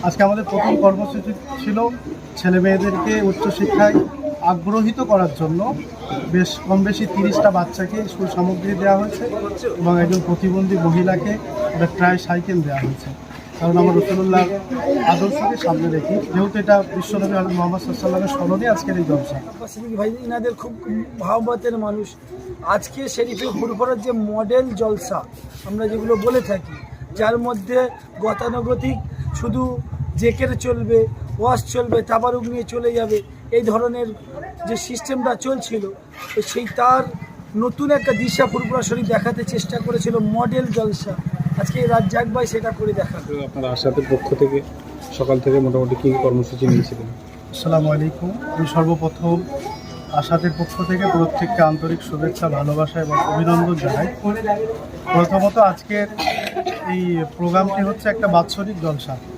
আজকে আমাদের প্রথম কর্মসূচি ছিল ছেলে মেয়েদেরকে উচ্চশিক্ষায় আগ্রহিত করার জন্য বেশ কম বেশি 30টা বাচ্চাকে স্কুল সামগ্রী দেওয়া হয়েছে এবং একজন প্রতিবন্ধী মহিলাকে একটা ট্রাইসাইকেল দেওয়া হয়েছে। কারণ আমরা রসুলুল্লাহ আদর্শকে সামনে রেখি, যেহেতু এটা বিশ্বনবী হযরত মুহাম্মদ সাল্লাল্লাহু আলাইহি ওয়াসাল্লামের স্মরণে আজকের এই জলসা। ভাই ইনাদের খুব ভাববাতের মানুষ। আজকে শরীফে ফুরফুরার যে মডেল জলসা আমরা যেগুলো বলে থাকি, যার মধ্যে গতানুগতিক শুধু জেকের চলবে, ওয়াজ চলবে, তাবারুক নিয়ে চলে যাবে, এই ধরনের যে সিস্টেমটা চলছিল, তো সেই তার নতুন একটা দিশা ফুরফুরা শরীফ দেখাতে চেষ্টা করেছিল, মডেল জলসা। আজকে এই রাজ্জাক ভাই সেটা করে দেখালো। আপনার আশাতের পক্ষ থেকে সকাল থেকে মোটামুটি কী কর্মসূচি নিয়েছিলেন? আসসালামু আলাইকুম। আমি সর্বপ্রথম আশাদের পক্ষ থেকে প্রত্যেককে আন্তরিক শুভেচ্ছা, ভালোবাসা এবং অভিনন্দন জানাই। প্রথমত আজকের এই প্রোগ্রামটি হচ্ছে একটা বাৎসরিক জলসা।